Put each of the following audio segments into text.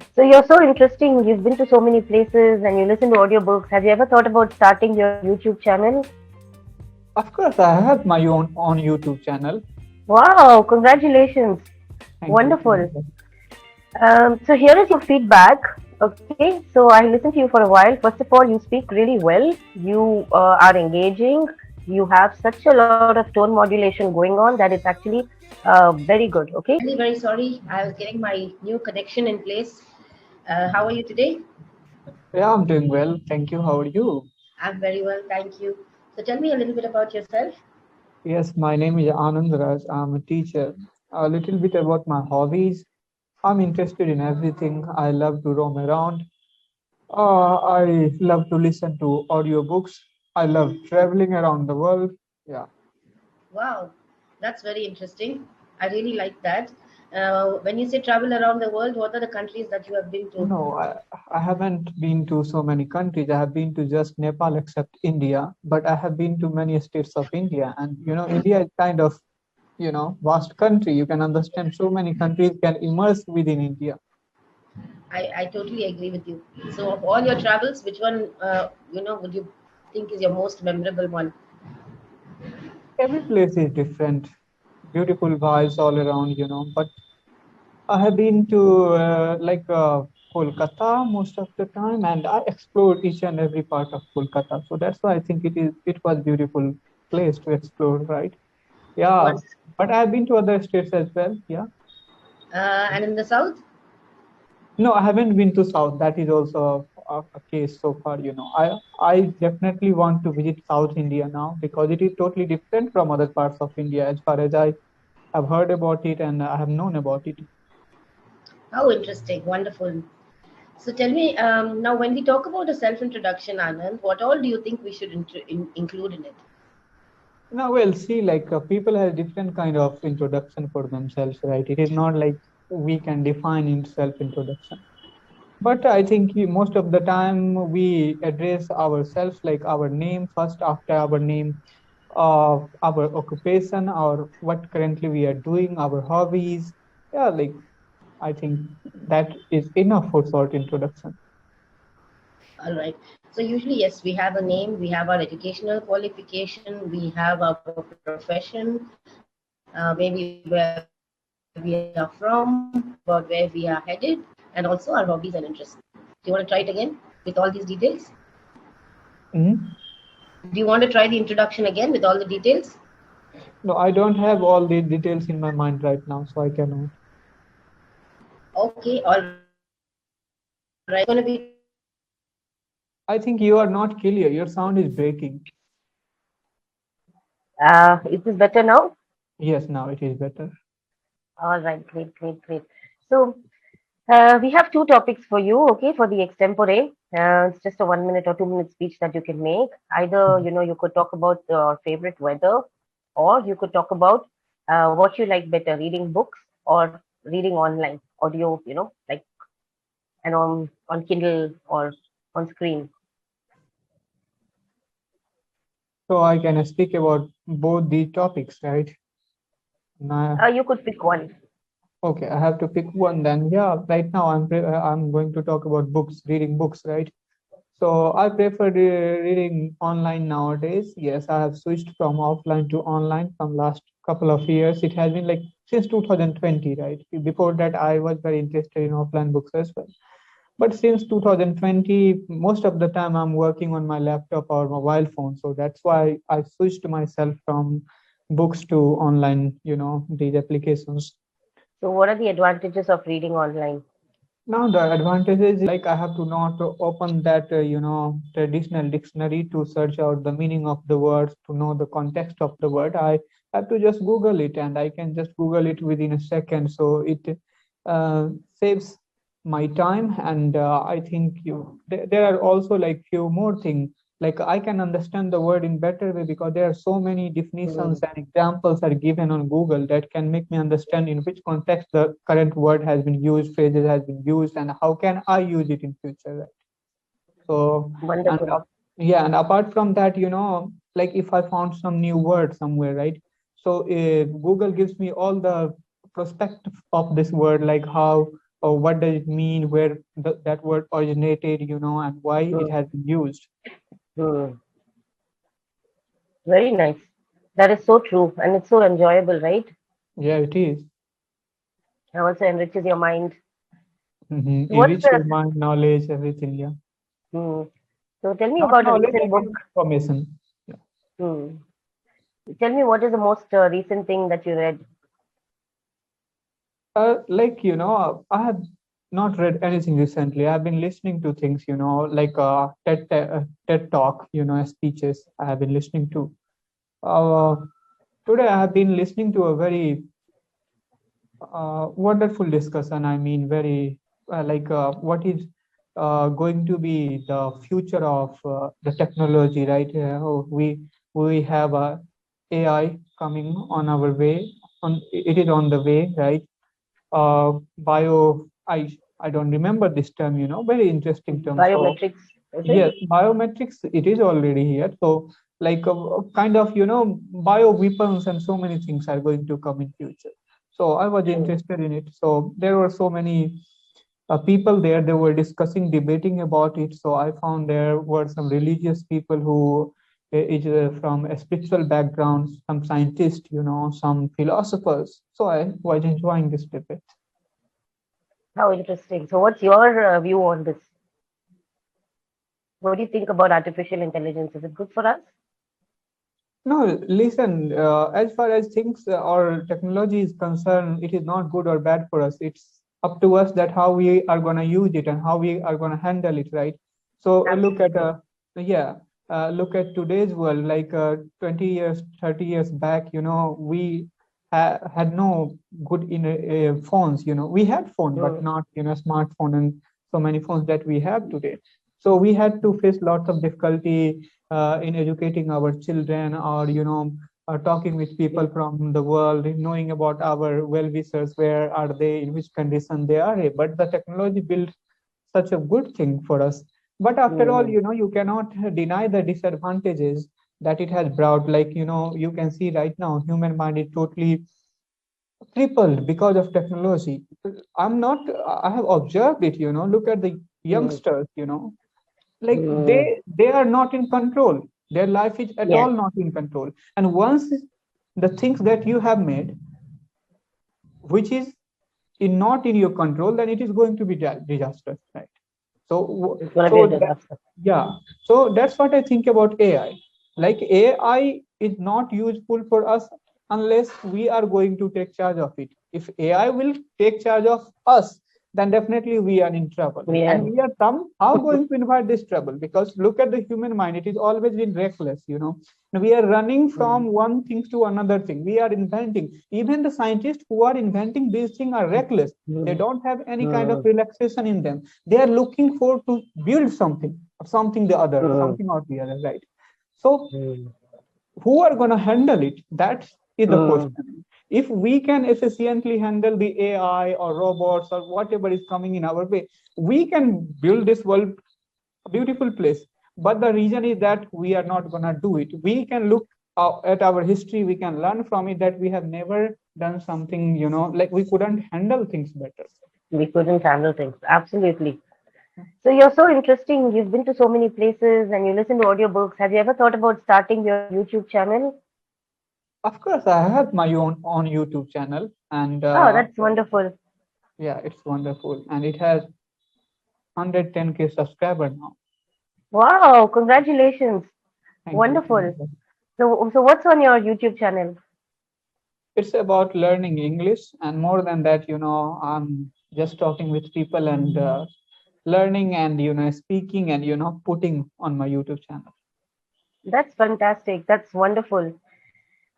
So you're so interesting. You've been to so many places and you listen to audiobooks. Have you ever thought about starting your YouTube channel? Of course, I have my own YouTube channel. Wow, congratulations. Thank you. Thank Wonderful. you. So here is your feedback. Okay, so I listened to you for a while. First of all, you speak really well. You are engaging. You have such a lot of tone modulation going on that it's actually very good. Okay. Really very sorry. I was getting my new connection in place. How are you today? Yeah, I'm doing well. Thank you. How are you? I'm very well, thank you. So tell me a little bit about yourself. Yes, my name is Anand Raj. I'm a teacher. A little bit about my hobbies. I'm interested in everything. I love to roam around. I love to listen to audiobooks. I love traveling around the world. Yeah. Wow, that's very interesting. I really like that. When you say travel around the world, what are the countries that you have been to? No, I haven't been to so many countries. I have been to just Nepal except India, but I have been to many states of India. And India is kind of, vast country. You can understand so many countries can immerse within India. I totally agree with you. So of all your travels, which one would you think is your most memorable one? Every place is different, beautiful vibes all around. But I have been to Kolkata most of the time, and I explored each and every part of Kolkata. So that's why I think it was beautiful place to explore, right? Yeah, One, but I've been to other states as well. Yeah. and in the south? No, I haven't been to South. That is also a case so far. I definitely want to visit South India now because it is totally different from other parts of India as far as I have heard about it and I have known about it. How interesting, wonderful. So tell me, now when we talk about a self-introduction, Anand, what all do you think we should include in it? Now, well, see, like people have different kind of introduction for themselves, right? It is not like we can define in self-introduction. But I think most of the time we address ourselves like our name first, after our name, our occupation, or what currently we are doing, our hobbies. Yeah, like I think that is enough for short introduction. All right. So usually, yes, we have a name, we have our educational qualification, we have our profession, maybe where we are from, about where we are headed, and also our hobbies and interests. Do you want to try it again with all these details? Mhm. Do you want to try the introduction again with all the details? No, I don't have all the details in my mind right now, so I cannot. Okay, all right. So it's going to be too long. I think you are not clear. Your sound is breaking. Is this better now? Yes, now it is better. All right, great, great, great. So we have two topics for you, okay, for the extempore. It's just a 1 minute or 2 minute speech that you can make. Either, you could talk about your favorite weather, or you could talk about what you like better, reading books or reading online, audio, like and on Kindle or on screen. So I can speak about both the topics, right? Now, You could pick one. okay, I have to pick one then. Yeah, right now I'm going to talk about books, reading books, right? So I prefer reading online nowadays. Yes, I have switched from offline to online from last couple of years. It has been like since 2020, right? Before that, I was very interested in offline books as well. But since 2020, most of the time I'm working on my laptop or mobile phone. So that's why I switched myself from books to online, these applications. So, what are the advantages of reading online? Now the advantage is like I have to not open that traditional dictionary to search out the meaning of the words to know the context of the word. I have to just Google it and I can just Google it within a second. So it saves my time and I think there are also like few more things like I can understand the word in better way because there are so many definitions and examples are given on Google that can make me understand in which context the current word has been used, phrases has been used, and how can I use it in future, right? So, and Wonderful. yeah, and apart from that, like if I found some new word somewhere, right? So Google gives me all the prospective of this word, like how or what does it mean, where that word originated, and why it Hmm. has been used. Hmm. Very nice. That is so true, and it's so enjoyable, right? Yeah, it is. It also enriches your mind. So what's Enrich the your mind, knowledge, everything. Yeah, hmm. So tell me not about a knowledge, recent I book. mean information. Yeah. Hmm. Tell me what is the most recent thing that you read? Like I have not read anything recently. I've been listening to things, like TED Talk, speeches. I have been listening to. Uh, Today, I have been listening to a very wonderful discussion. I mean, very like what is going to be the future of the technology, right? We have AI coming on our way. It is on the way, right? Bio. I don't remember this term. Very interesting term. So Biometrics, is it? yes, biometrics, it is already here. So, like kind of, bio weapons and so many things are going to come in future. So I was Hmm. interested in it. So there were so many people there. They were discussing, debating about it. So I found there were some religious people who is from a spiritual background, some scientists, some philosophers. So I was enjoying this debate. How interesting. So what's your view on this? What do you think about artificial intelligence? Is it good for us? No, listen, as far as things or technology is concerned, it is not good or bad for us. It's up to us that how we are going to use it and how we are going to handle it, right? So Absolutely. yeah, look at today's world, like 20 years, 30 years back, we had no good phones, we had phone, but Hmm. not, smartphone and so many phones that we have today. So we had to face lots of difficulty in educating our children, or talking with people Hmm. from the world, knowing about our well-wishers, where are they, in which condition they are. But the technology built such a good thing for us. But after all, Hmm. you cannot deny the disadvantages that it has brought. Like, you can see right now human mind is totally crippled because of technology. I have observed it. Look at the Hmm. youngsters. Like Hmm. they are not in control. Their life is at Yes. all not in control. And once the things that you have made, which is not in your control, then it is going to be disastrous, right? So It's going to be a so that, disaster. yeah, so that's what I think about AI. Like AI is not useful for us unless we are going to take charge of it. If AI will take charge of us, then definitely we are in trouble, We and are. we are somehow going to invite this trouble, because look at the human mind. It is always been reckless. We are running Hmm. from one thing to another thing. We are inventing. Even the scientists who are inventing these things are reckless. They Hmm. don't have any kind of Hmm. relaxation in them. They are looking for to build something, something the other, Hmm. something or the other, right? So Hmm. who are going to handle it? That is the Hmm. question. If we can efficiently handle the AI or robots or whatever is coming in our way, we can build this world a beautiful place. But the reason is that we are not going to do it. We can look at our history, we can learn from it that we have never done something, like we couldn't handle things better. We couldn't handle things. Absolutely. So you're so interesting. You've been to so many places and you listen to audiobooks. Have you ever thought about starting your YouTube channel? Of course, I have my own YouTube channel, and Oh, that's wonderful. yeah, it's wonderful, and it has 110K subscriber now. Wow, congratulations. Thank you. Thank Wonderful. you. So what's on your YouTube channel? It's about learning English, and more than that, I'm just talking with people and learning and speaking and putting on my YouTube channel. That's fantastic. That's wonderful.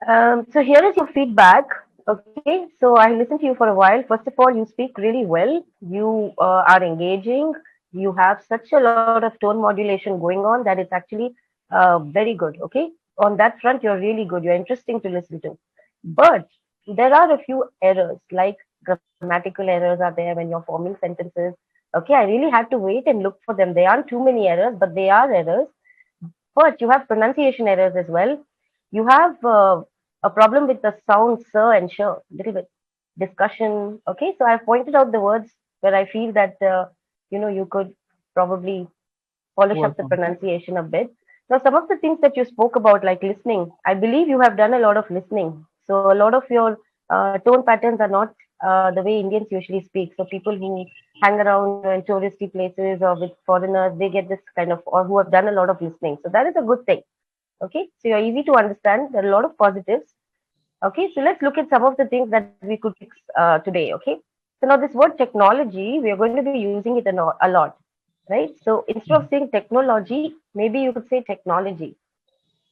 So here is your feedback. Okay, so I listened to you for a while. First of all, you speak really well. You are engaging. You have such a lot of tone modulation going on that it's actually very good. Okay, on that front, you're really good. You're interesting to listen to. But there are a few errors, like grammatical errors are there when you're forming sentences. Okay, I really had to wait and look for them. There aren't too many errors, but they are errors. But you have pronunciation errors as well. You have a problem with the sound sir and sure, little bit discussion. Okay, so I've pointed out the words where I feel that you could probably polish Work up the on. pronunciation a bit. Now, some of the things that you spoke about, like listening, I believe you have done a lot of listening. So, a lot of your tone patterns are not the way Indians usually speak. So, people who hang around, in touristy places or with foreigners, they get this kind of, or who have done a lot of listening. So, that is a good thing. Okay. So, you're easy to understand. There are a lot of positives. Okay. So, let's look at some of the things that we could fix today. Okay. So, now this word technology, we are going to be using it a lot, right? So instead of Mhm. saying technology, maybe you could say technology.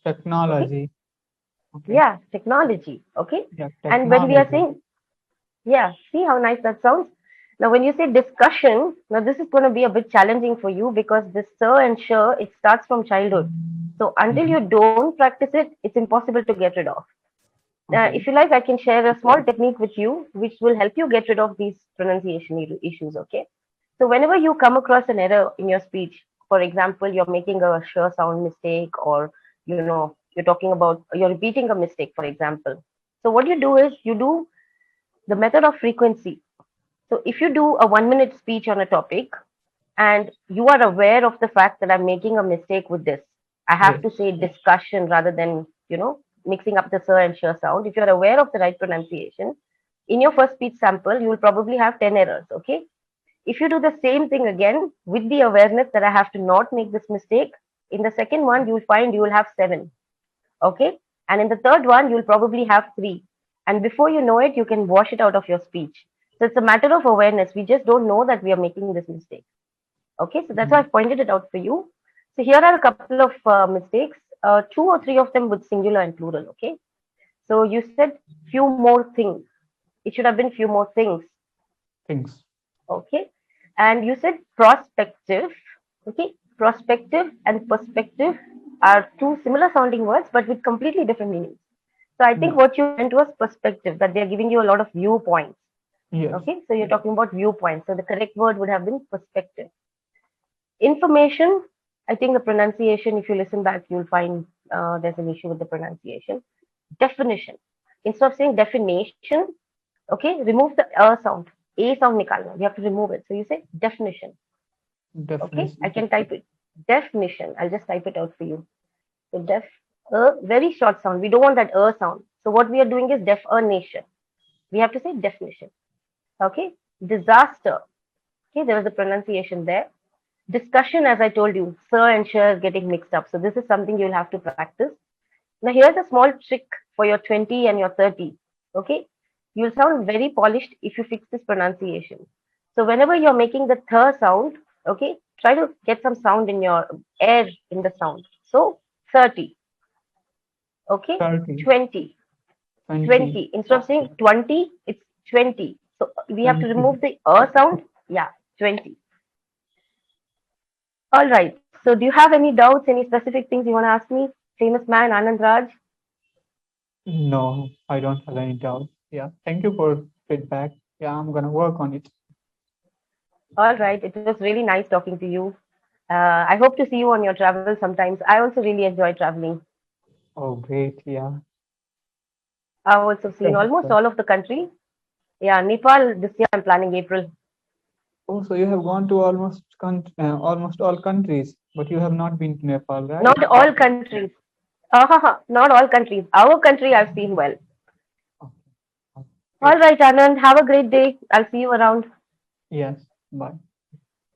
Okay. Technology. Okay. Yeah, technology. Okay. Yeah, And when we are technology. saying, yeah, see how nice that sounds. Now, when you say discussion, now this is going to be a bit challenging for you because this sir and sure, it starts from childhood. So until Mhm. you don't practice it, it's impossible to get rid of. If Okay. you like, I can share a small technique with you, which will help you get rid of these pronunciation issues. Okay. So whenever you come across an error in your speech, for example, you're making a sure sound mistake, or you're talking about you're repeating a mistake, for example. So what you do is you do the method of frequency. So if you do a 1 minute speech on a topic and you are aware of the fact that I'm making a mistake with this, I have Yes. to say discussion rather than mixing up the sir and sure sound. If you're aware of the right pronunciation, in your first speech sample, you will probably have 10 errors. Okay, if you do the same thing again with the awareness that I have to not make this mistake, in the second one, you'll find you will have seven. Okay. And in the third one, you'll probably have three. And before you know it, you can wash it out of your speech. So it's a matter of awareness. We just don't know that we are making this mistake. Okay. So that's why Mhm. I've pointed it out for you. So here are a couple of mistakes, two or three of them with singular and plural. Okay. So you said few more things. It should have been few more things. Things. Okay. And you said prospective. Okay. Prospective and perspective are two similar sounding words, but with completely different meanings. So I think Yeah. what you meant was perspective, that they're giving you a lot of viewpoints. Yes. Okay. So you're talking about viewpoints. So the correct word would have been perspective. Information, I think the pronunciation, if you listen back, you'll find there's an issue with the pronunciation. Definition. Instead of saying definition, okay, remove the sound. A sound nikalna. You have to remove it. So you say definition. Okay, I Definition. can type it. Definition. I'll just type it out for you. So very short sound. We don't want that sound. So what we are doing is definition. We have to say definition. Okay, disaster. Okay, there was a pronunciation there. Discussion, as I told you, sir and sure is getting mixed up. So this is something you'll have to practice. Now here's a small trick for your 20 and your 30. Okay, you'll sound very polished if you fix this pronunciation. So whenever you're making the th sound, okay, try to get some sound in your air in the sound. So 30, okay, 30, 20, 20, 20. Instead of saying 20, it's 20. So we have to 20. remove the sound. Yeah, 20. All right. So do you have any doubts, any specific things you want to ask me? Famous man, Anand Raj. No, I don't have any doubt. Yeah. Thank you for feedback. Yeah, I'm gonna work on it. All right. It was really nice talking to you. I hope to see you on your travels sometimes. I also really enjoy traveling. Oh, great. Yeah. I've also seen Sure, almost sure. all of the country. Yeah, Nepal this year I'm planning April. Oh, so you have gone to almost all countries, but you have not been to Nepal, right? Not all countries. Not all countries. Our country I've seen well. Okay. Okay. All Great. right, Anand. Have a great day. I'll see you around. Yes. Bye.